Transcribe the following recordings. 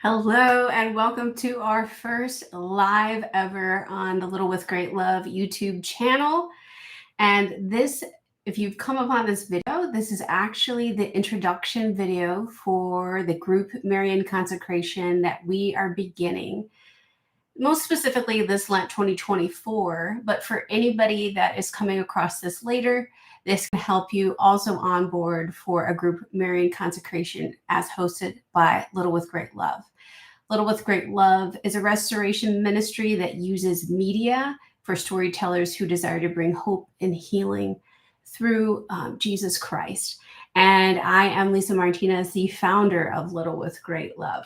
Hello and welcome to our first live ever on the Little with Great Love YouTube channel. And this, if you've come upon this video, this is actually the introduction video for the group Marian consecration that we are beginning. Most specifically this Lent 2024, but for anybody that is coming across this later, this can help you also on board for a group Marian consecration as hosted by Little with Great Love. Little with Great Love is a restoration ministry that uses media for storytellers who desire to bring hope and healing through Jesus Christ. And I am Lisa Martinez, the founder of Little with Great Love.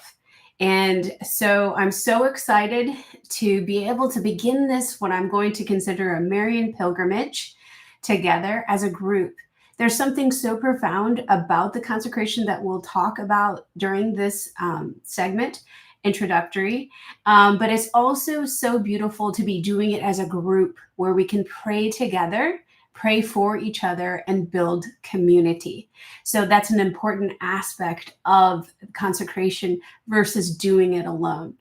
And so I'm so excited to be able to begin this, what I'm going to consider a Marian pilgrimage together as a group. There's something so profound about the consecration that we'll talk about during this segment, introductory, but it's also so beautiful to be doing it as a group where we can pray together, pray for each other, and build community. So that's an important aspect of consecration versus doing it alone.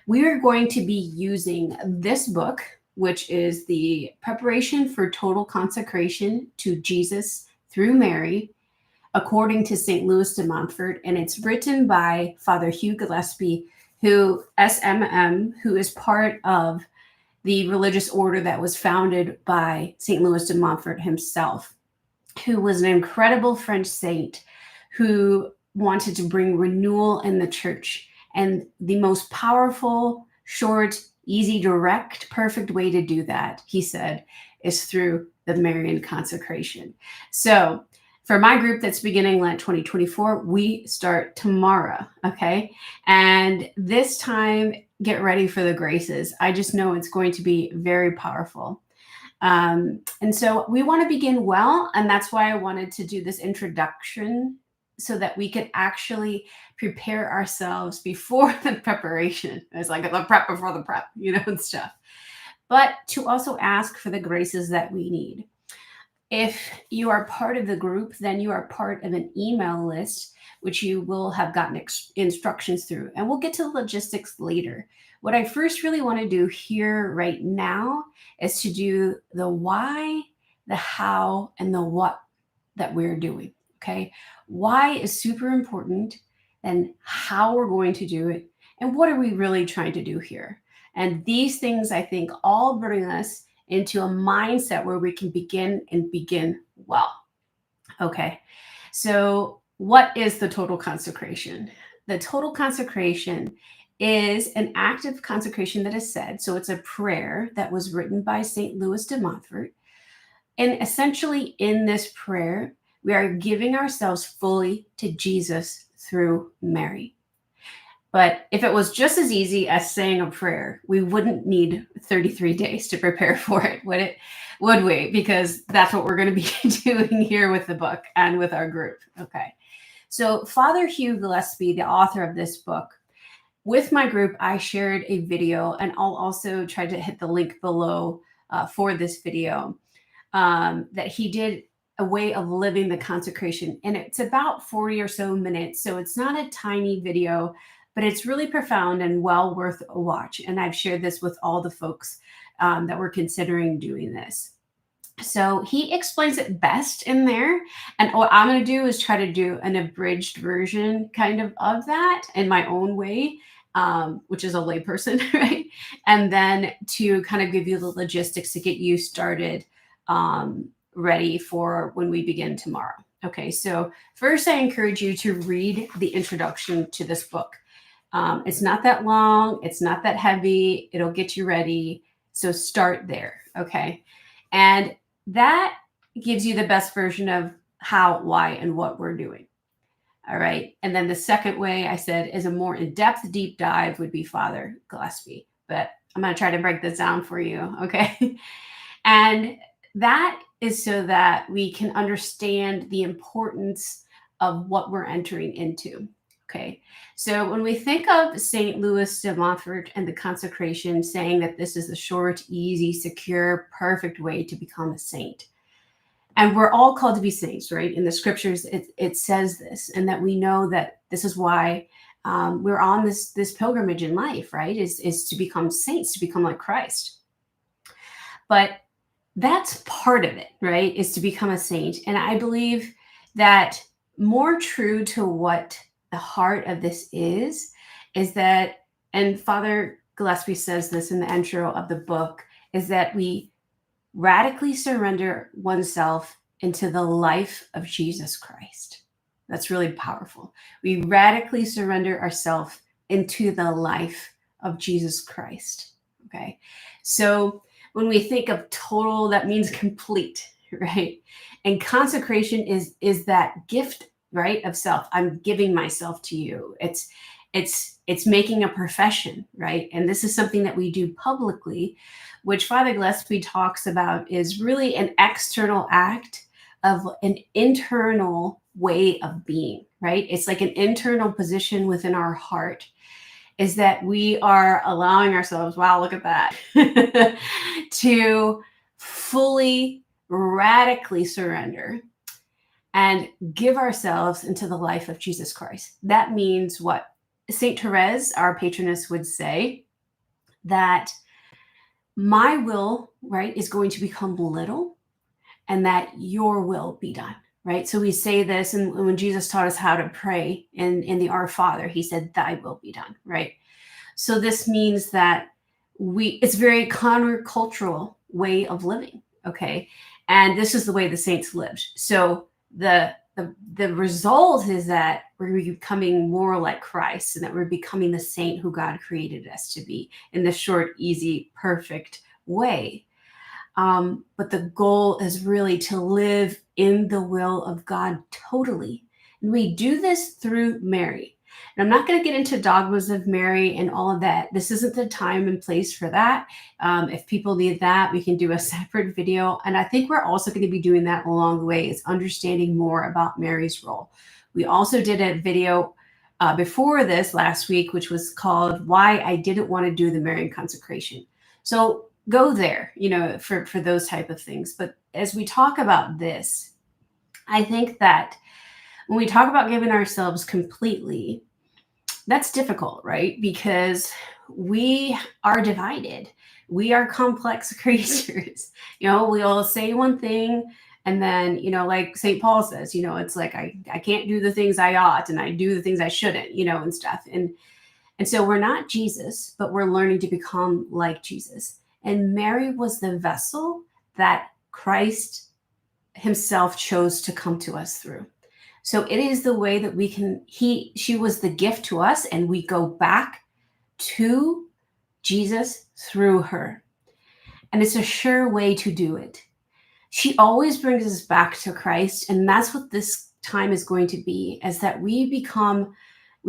We are going to be using this book, which is the Preparation for Total Consecration to Jesus through Mary, according to St. Louis de Montfort, and it's written by Father Hugh Gillespie, who SMM, who is part of the religious order that was founded by St. Louis de Montfort himself, who was an incredible French saint who wanted to bring renewal in the church. And the most powerful, short, easy, direct, perfect way to do that, he said, is through the Marian consecration. So for my group that's beginning Lent 2024, we start tomorrow, okay? And this time, get ready for the graces. I just know it's going to be very powerful. And so we want to begin well, and that's why I wanted to do this introduction so that we could actually prepare ourselves before the preparation. It's like the prep before the prep, and stuff. But to also ask for the graces that we need. If you are part of the group, then you are part of an email list, which you will have gotten instructions through. And we'll get to the logistics later. What I first really want to do here right now is to do the why, the how, and the what that we're doing, okay? Why is super important, and how we're going to do it, and what are we really trying to do here? And these things, I think, all bring us into a mindset where we can begin well. Okay, so what is the total consecration? The total consecration is an act of consecration that is said. So it's a prayer that was written by St. Louis de Montfort. And essentially in this prayer, we are giving ourselves fully to Jesus through Mary. But if it was just as easy as saying a prayer, we wouldn't need 33 days to prepare for it, would it? Would we? Because that's what we're going to be doing here with the book and with our group. Okay. So Father Hugh Gillespie, the author of this book, with my group, I shared a video, and I'll also try to hit the link below for this video, that he did a way of living the consecration. And it's about 40 or so minutes. So it's not a tiny video, but it's really profound and well worth a watch. And I've shared this with all the folks that were considering doing this. So he explains it best in there. And what I'm going to do is try to do an abridged version kind of that in my own way, which is a layperson, right? And then to kind of give you the logistics to get you started ready for when we begin tomorrow. Okay, so first I encourage you to read the introduction to this book. It's not that long. It's not that heavy. It'll get you ready. So start there. Okay. And that gives you the best version of how, why, and what we're doing. All right. And then the second way I said is a more in-depth deep dive would be Father Gillespie, but I'm going to try to break this down for you. Okay. And that is so that we can understand the importance of what we're entering into. Okay, so when we think of St. Louis de Montfort and the consecration, saying that this is the short, easy, secure, perfect way to become a saint. And we're all called to be saints, right? In the scriptures, it says this, and that we know that this is why we're on this pilgrimage in life, right? Is to become saints, to become like Christ. But that's part of it, right? Is to become a saint. And I believe that more true to what the heart of this is that, and Father Gillespie says this in the intro of the book, is that we radically surrender oneself into the life of Jesus Christ. That's really powerful. We radically surrender ourselves into the life of Jesus Christ. Okay. So when we think of total, that means complete, right? And consecration is that gift, right, of self. I'm giving myself to you. It's making a profession, right? And this is something that we do publicly, which Father Gillespie talks about is really an external act of an internal way of being, right? It's like an internal position within our heart, is that we are allowing ourselves, wow, look at that, to fully, radically surrender and give ourselves into the life of Jesus Christ. That means what? St. Therese, our patroness, would say that my will, right, is going to become little, and that your will be done, right? So we say this, and when Jesus taught us how to pray in the Our Father, he said, thy will be done, right? So this means that it's very countercultural way of living, okay? And this is the way the saints lived. So the result is that we're becoming more like Christ, and that we're becoming the saint who God created us to be in the short, easy, perfect way. But the goal is really to live in the will of God totally. And we do this through Mary. And I'm not going to get into dogmas of Mary and all of that. This isn't the time and place for that. If people need that, we can do a separate video. And I think we're also going to be doing that along the way, is understanding more about Mary's role. We also did a video before this last week, which was called Why I Didn't Want to Do the Marian Consecration. So go there, for those type of things. But as we talk about this, I think that when we talk about giving ourselves completely, that's difficult, right? Because we are divided. We are complex creatures. We'll say one thing, and then, like St. Paul says, it's like, I can't do the things I ought, and I do the things I shouldn't, and stuff. And so we're not Jesus, but we're learning to become like Jesus. And Mary was the vessel that Christ himself chose to come to us through. So it is the way that she was the gift to us, and we go back to Jesus through her. And it's a sure way to do it. She always brings us back to Christ. And that's what this time is going to be, is that we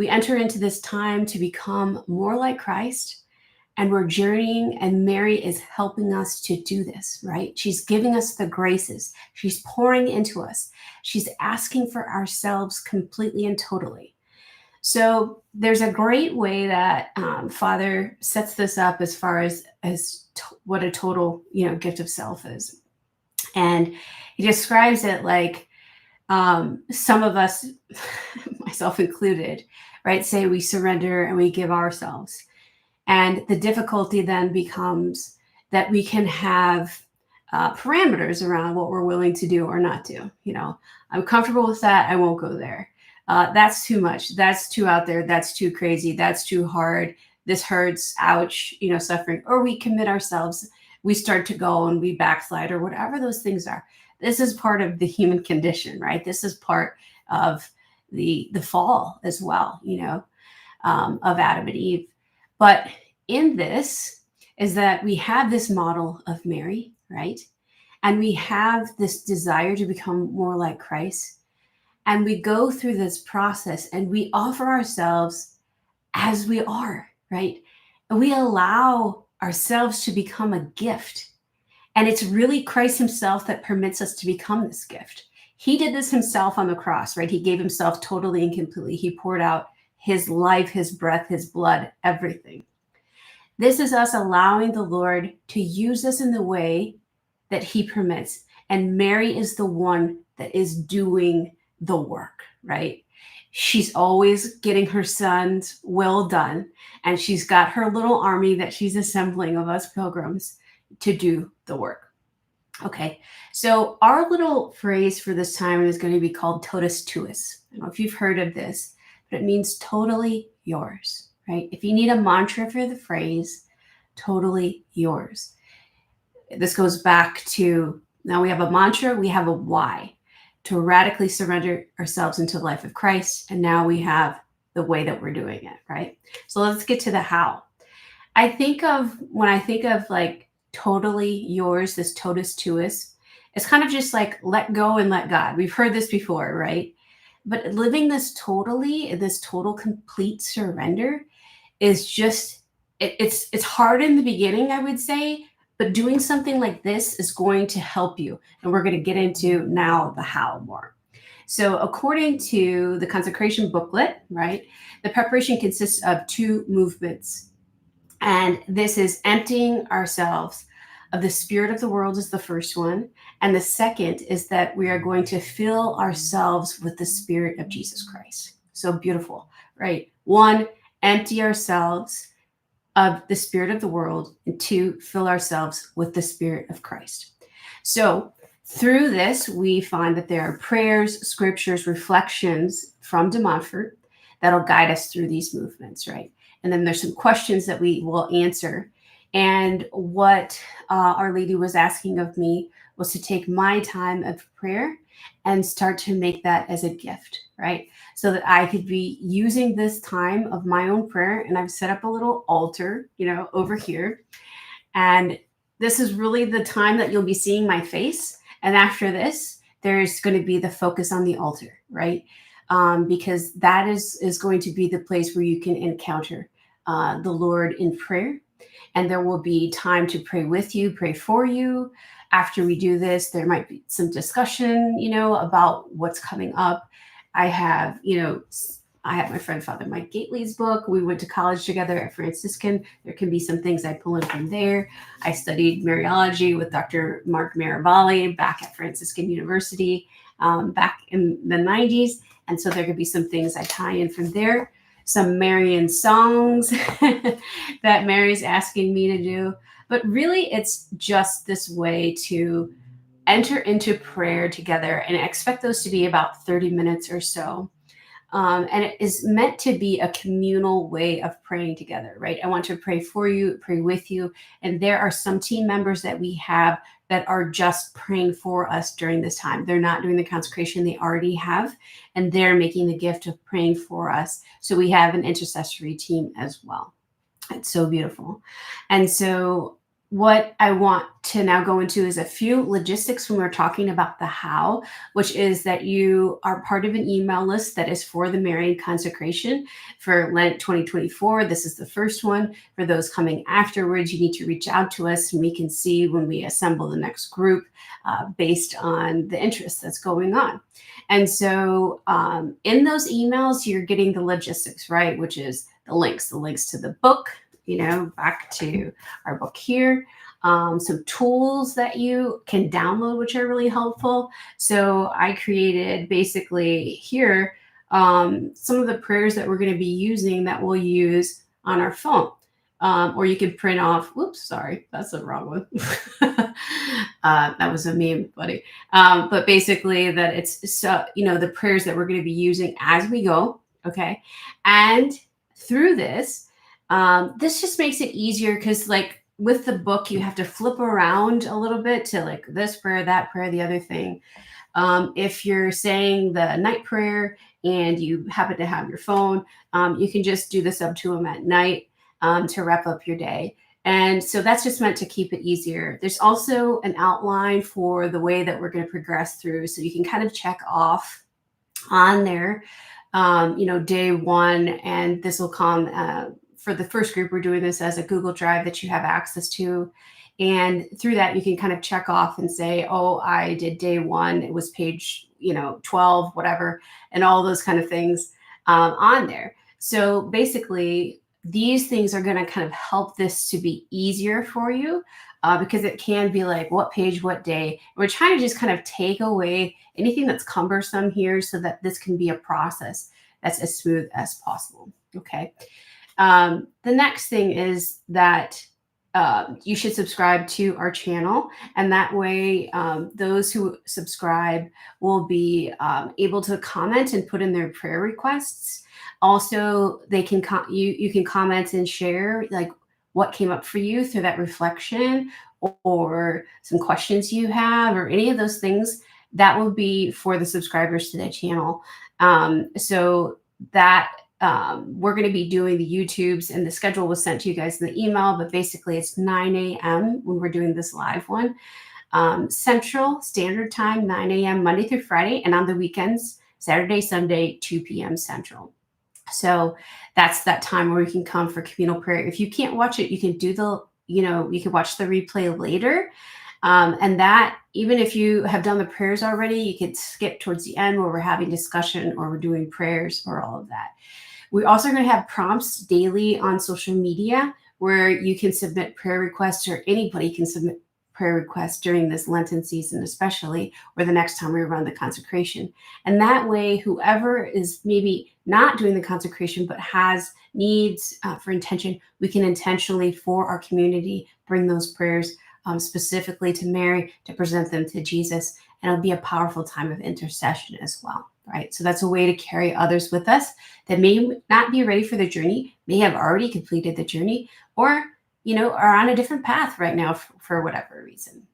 enter into this time to become more like Christ. And we're journeying, and Mary is helping us to do this, right? She's giving us the graces. She's pouring into us. She's asking for ourselves completely and totally. So there's a great way that Father sets this up as far as what a total, gift of self is. And he describes it like some of us, myself included, right, say we surrender and we give ourselves. And the difficulty then becomes that we can have parameters around what we're willing to do or not do. I'm comfortable with that. I won't go there. That's too much. That's too out there. That's too crazy. That's too hard. This hurts. Ouch. Suffering. Or we commit ourselves. We start to go and we backslide, or whatever those things are. This is part of the human condition, right? This is part of the fall as well, of Adam and Eve. But in this is that we have this model of Mary, right? And we have this desire to become more like Christ. And we go through this process, and we offer ourselves as we are, right? And we allow ourselves to become a gift. And it's really Christ himself that permits us to become this gift. He did this himself on the cross, right? He gave himself totally and completely. He poured out his life, his breath, his blood, everything. This is us allowing the Lord to use us in the way that he permits. And Mary is the one that is doing the work, right? She's always getting her son's will done, and she's got her little army that she's assembling of us pilgrims to do the work. Okay, so our little phrase for this time is going to be called totus tuus. I don't know if you've heard of this, but it means totally yours, right? If you need a mantra for the phrase, totally yours. This goes back to, now we have a mantra, we have a why, to radically surrender ourselves into the life of Christ. And now we have the way that we're doing it, right? So let's get to the how. When I think of like totally yours, this totus tuus, it's kind of just like let go and let God. We've heard this before, right? But living this totally, this total complete surrender is just, it's hard in the beginning, I would say, but doing something like this is going to help you. And we're going to get into now the how more. So according to the consecration booklet, right, the preparation consists of 2 movements. And this is emptying ourselves of the spirit of the world is the first one. And the second is that we are going to fill ourselves with the spirit of Jesus Christ. So beautiful, right? 1, empty ourselves of the spirit of the world, and 2, fill ourselves with the spirit of Christ. So through this, we find that there are prayers, scriptures, reflections from de Montfort that'll guide us through these movements, right? And then there's some questions that we will answer. And what Our Lady was asking of me was to take my time of prayer and start to make that as a gift, right? So that I could be using this time of my own prayer. And I've set up a little altar, over here. And this is really the time that you'll be seeing my face. And after this, there's going to be the focus on the altar, right? Because that is going to be the place where you can encounter the Lord in prayer. And there will be time to pray with you, pray for you. After we do this, there might be some discussion, about what's coming up. I have my friend Father Mike Gately's book. We went to college together at Franciscan. There can be some things I pull in from there. I studied Mariology with Dr. Mark Mirabali back at Franciscan University back in the 90s. And so there could be some things I tie in from there. Some Marian songs that Mary's asking me to do. But really, it's just this way to enter into prayer together, and I expect those to be about 30 minutes or so. And it is meant to be a communal way of praying together, right? I want to pray for you, pray with you. And there are some team members that we have that are just praying for us during this time. They're not doing the consecration, they already have, and they're making the gift of praying for us. So we have an intercessory team as well. It's so beautiful. And so what I want to now go into is a few logistics when we're talking about the how, which is that you are part of an email list that is for the Marian consecration for Lent 2024. This is the first one. For those coming afterwards, you need to reach out to us, and we can see when we assemble the next group based on the interest that's going on. And so in those emails, you're getting the logistics, right? Which is the links to the book, back to our book here, some tools that you can download, which are really helpful. So I created basically here some of the prayers that we're going to be using that we'll use on our phone. Or you can print off, whoops, sorry, that's the wrong one. That was a meme, buddy. But basically that it's, the prayers that we're going to be using as we go. Okay. And through this, this just makes it easier because with the book, you have to flip around a little bit to this prayer, that prayer, the other thing. If you're saying the night prayer and you happen to have your phone, you can just do the subtuum at night to wrap up your day. And so that's just meant to keep it easier. There's also an outline for the way that we're going to progress through. So you can kind of check off on there, day 1, and this will come for the first group. We're doing this as a Google Drive that you have access to. And through that, you can kind of check off and say, oh, I did day 1. It was page, 12, whatever, and all those kind of things on there. So basically, these things are going to kind of help this to be easier for you because it can be what page, what day. We're trying to just kind of take away anything that's cumbersome here so that this can be a process that's as smooth as possible. Okay. The next thing is that you should subscribe to our channel, and that way those who subscribe will be able to comment and put in their prayer requests. Also, they can you can comment and share like what came up for you through that reflection, or some questions you have, or any of those things. That will be for the subscribers to the channel. So that we're going to be doing the YouTubes, and the schedule was sent to you guys in the email, but basically it's 9 a.m. when we're doing this live one. Central Standard Time, 9 a.m. Monday through Friday, and on the weekends, Saturday, Sunday, 2 p.m. Central. So that's that time where you can come for communal prayer. If you can't watch it, you can do you can watch the replay later. And that, even if you have done the prayers already, you could skip towards the end where we're having discussion or we're doing prayers or all of that. We're also going to have prompts daily on social media where you can submit prayer requests, or anybody can submit prayer requests during this Lenten season, especially, or the next time we run the consecration. And that way, whoever is maybe not doing the consecration but has needs for intention, we can intentionally, for our community, bring those prayers specifically to Mary, to present them to Jesus. And it'll be a powerful time of intercession as well, right? So that's a way to carry others with us that may not be ready for the journey, may have already completed the journey, or are on a different path right now for whatever reason.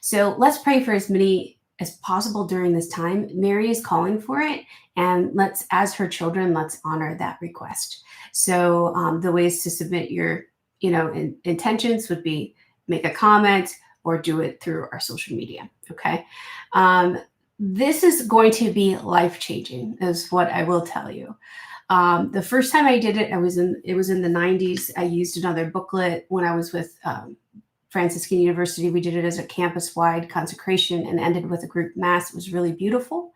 So let's pray for as many as possible during this time. Mary is calling for it, and as her children, let's honor that request. So the ways to submit your intentions would be make a comment or do it through our social media. Okay. This is going to be life-changing, is what I will tell you. The first time I did it, it was in the 90s. I used another booklet when I was with Franciscan University. We did it as a campus-wide consecration and ended with a group mass. It was really beautiful.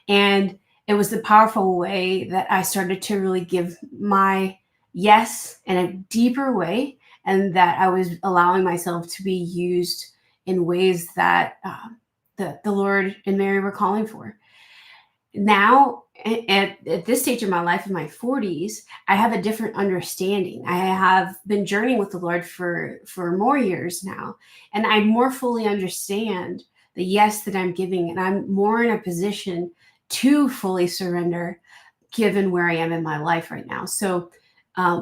And it was the powerful way that I started to really give my yes in a deeper way, and that I was allowing myself to be used in ways that the Lord and Mary were calling for. Now, at this stage of my life, in my 40s, I have a different understanding. I have been journeying with the Lord for more years now, and I more fully understand the yes that I'm giving, and I'm more in a position to fully surrender given where I am in my life right now. So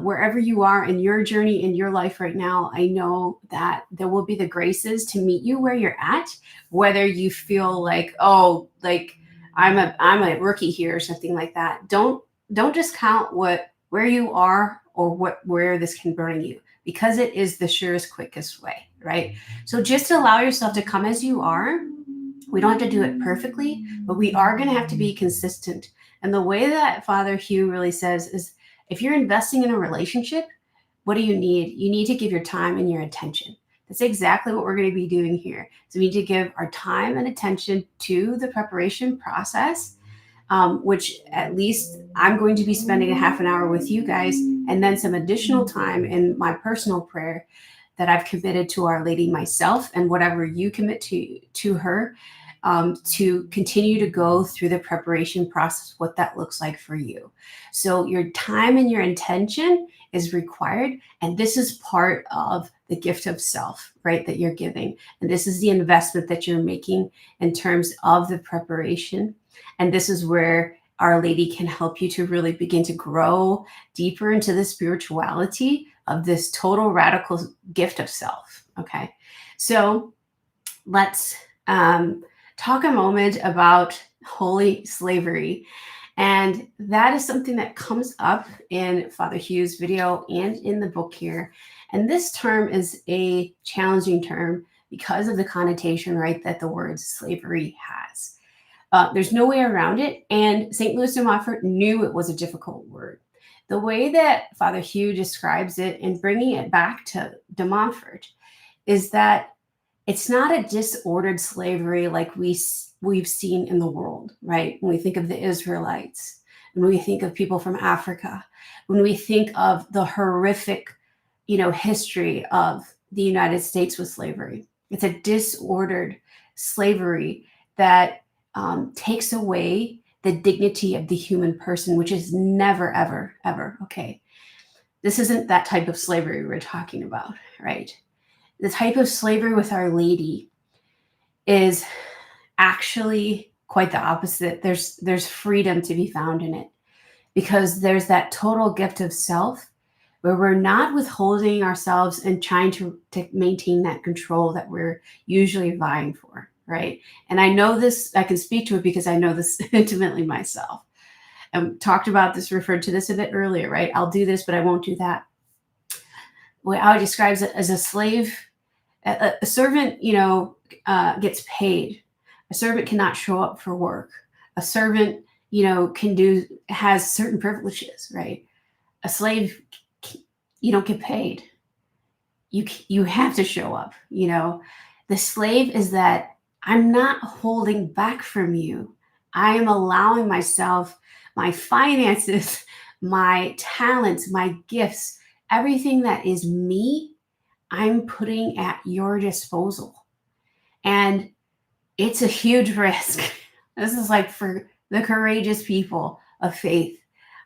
wherever you are in your journey in your life right now, I know that there will be the graces to meet you where you're at, whether you feel like, oh, like I'm a rookie here or something like that. Don't discount where you are or where this can bring you, because it is the surest, quickest way, right? So just allow yourself to come as you are. We don't have to do it perfectly, but we are going to have to be consistent. And the way that Father Hugh really says is, if you're investing in a relationship, what do you need? You need to give your time and your attention. That's exactly what we're going to be doing here. So we need to give our time and attention to the preparation process, which at least I'm going to be spending a half an hour with you guys, and then some additional time in my personal prayer that I've committed to Our Lady myself, and whatever you commit to her, to continue to go through the preparation process, what that looks like for you. So your time and your intention is required. And this is part of the gift of self, right, that you're giving. And this is the investment that you're making in terms of the preparation. And this is where Our Lady can help you to really begin to grow deeper into the spirituality of this total radical gift of self. Okay. So let's talk a moment about holy slavery. And that is something that comes up in Father Hugh's video and in the book here. And this term is a challenging term because of the connotation, right, that the word slavery has. There's no way around it. And St. Louis de Montfort knew it was a difficult word. The way that Father Hugh describes it, and bringing it back to de Montfort, is that it's not a disordered slavery like we've seen in the world, right? When we think of the Israelites, when we think of people from Africa, when we think of the horrific, history of the United States with slavery, it's a disordered slavery that takes away the dignity of the human person, which is never, ever, ever okay. This isn't that type of slavery we're talking about, right? The type of slavery with Our Lady is actually quite the opposite. There's freedom to be found in it, because there's that total gift of self where we're not withholding ourselves and trying to maintain that control that we're usually vying for, right? And I know this, I can speak to it because I know this intimately myself. Talked about this, referred to this a bit earlier, right? I'll do this, but I won't do that. How it describes it as a slave, a servant, gets paid. A servant cannot show up for work. A servant, has certain privileges, right? A slave, you don't get paid. You have to show up. The slave is that I'm not holding back from you. I am allowing myself, my finances, my talents, my gifts, everything that is me, I'm putting at your disposal. And it's a huge risk. This is like for the courageous people of faith,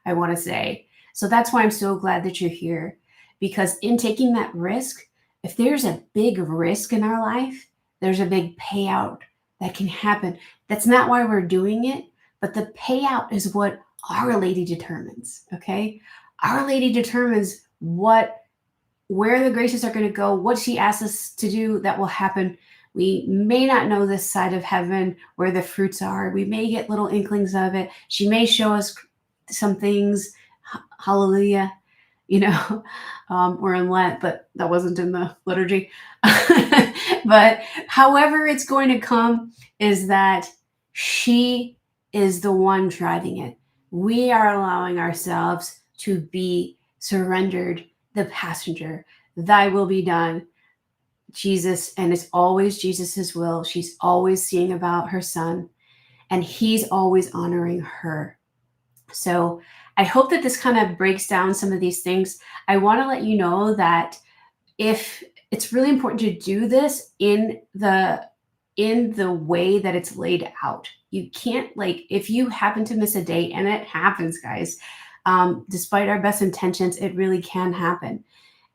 I want to say. So that's why I'm so glad that you're here, because in taking that risk, if there's a big risk in our life, there's a big payout that can happen. That's not why we're doing it, but the payout is what Our Lady determines, okay? Our Lady determines where the graces are going to go, what she asks us to do that will happen. We may not know this side of heaven where the fruits are. We may get little inklings of it. She may show us some things. Hallelujah. We're in Lent, but that wasn't in the liturgy. But however it's going to come is that she is the one driving it. We are allowing ourselves to be surrendered, the passenger. Thy will be done. Jesus, and it's always Jesus's will. She's always seeing about her son, and he's always honoring her. So I hope that this kind of breaks down some of these things. I want to let you know that if it's really important to do this in the way that it's laid out. You can't, if you happen to miss a day, and it happens, guys, despite our best intentions, it really can happen.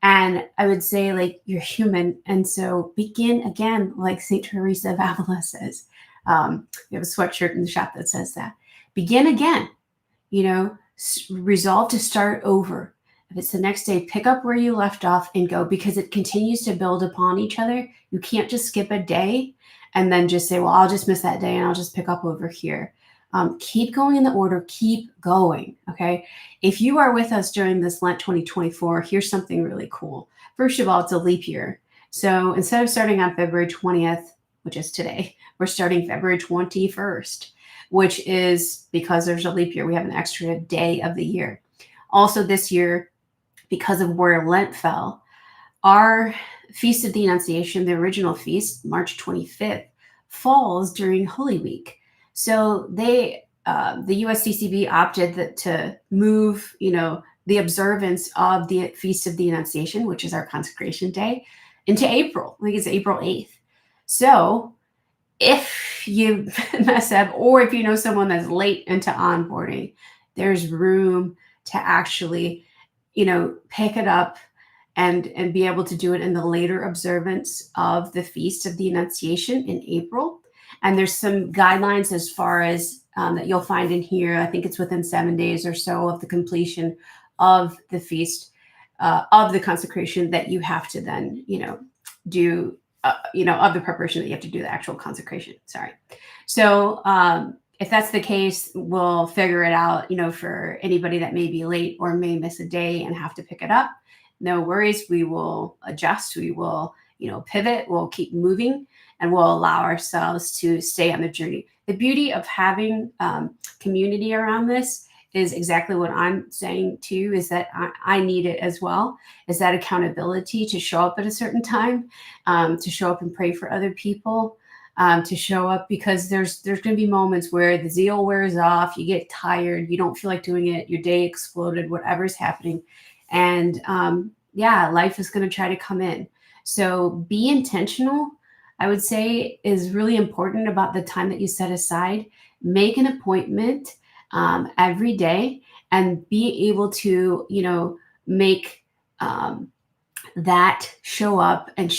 And I would say, you're human. And so begin again, like St. Teresa of Avila says. We have a sweatshirt in the shop that says that. Begin again, resolve to start over. If it's the next day, pick up where you left off and go, because it continues to build upon each other. You can't just skip a day and then just say, well, I'll just miss that day and I'll just pick up over here. Keep going in the order, keep going, okay? If you are with us during this Lent 2024, here's something really cool. First of all, it's a leap year. So instead of starting on February 20th, which is today, we're starting February 21st, which is because there's a leap year. We have an extra day of the year. Also this year, because of where Lent fell, our Feast of the Annunciation, the original feast, March 25th, falls during Holy Week. So the USCCB opted to move, the observance of the Feast of the Annunciation, which is our consecration day, into April. I think it's April 8th. So if you mess up, or if you know someone that's late into onboarding, there's room to actually, pick it up and be able to do it in the later observance of the Feast of the Annunciation in April. And there's some guidelines as far as that you'll find in here. I think it's within 7 days or so of the completion of the feast of the consecration that you have to then, do, of the preparation that you have to do the actual consecration. Sorry. So if that's the case, we'll figure it out, for anybody that may be late or may miss a day and have to pick it up. No worries. We will adjust. We will, pivot. We'll keep moving. And we'll allow ourselves to stay on the journey. The beauty of having community around this is exactly what I'm saying too, is that I need it as well, is that accountability to show up at a certain time, to show up and pray for other people, to show up, because there's going to be moments where the zeal wears off, you get tired, you don't feel like doing it, your day exploded, whatever's happening. And life is going to try to come in. So be intentional I would say is really important about the time that you set aside. Make an appointment every day and be able to, make that show up and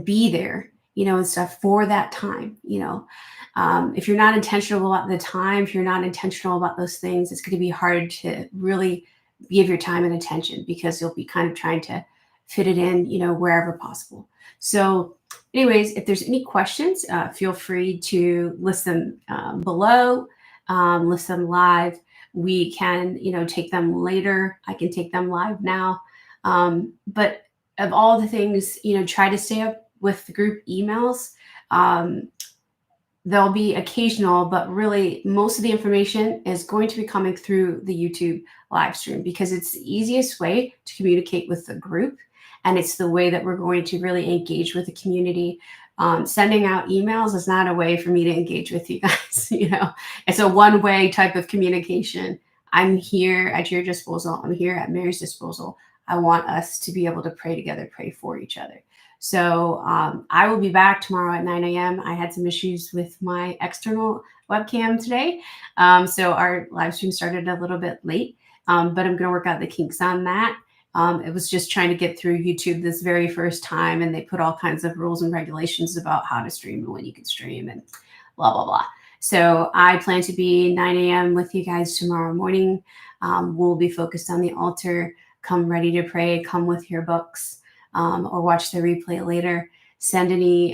be there, and stuff for that time. If you're not intentional about the time, if you're not intentional about those things, it's going to be hard to really give your time and attention, because you'll be kind of trying to fit it in, wherever possible. So anyways, if there's any questions, feel free to list them below, list them live. We can, take them later. I can take them live now. But of all the things, try to stay up with the group emails. They'll be occasional, but really most of the information is going to be coming through the YouTube live stream, because it's the easiest way to communicate with the group. And it's the way that we're going to really engage with the community. Sending out emails is not a way for me to engage with you guys. It's a one-way type of communication. I'm here at your disposal. I'm here at Mary's disposal. I want us to be able to pray together, pray for each other. So I will be back tomorrow at 9 a.m. I had some issues with my external webcam today. So our live stream started a little bit late, but I'm going to work out the kinks on that. It was just trying to get through YouTube this very first time, and they put all kinds of rules and regulations about how to stream and when you can stream and blah, blah, blah. So I plan to be 9 a.m. with you guys tomorrow morning. We'll be focused on the altar. Come ready to pray. Come with your books, or watch the replay later. Send any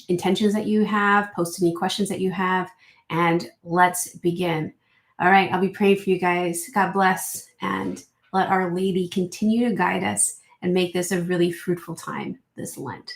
intentions that you have, post any questions that you have, and let's begin. All right, I'll be praying for you guys. God bless, and let Our Lady continue to guide us and make this a really fruitful time this Lent.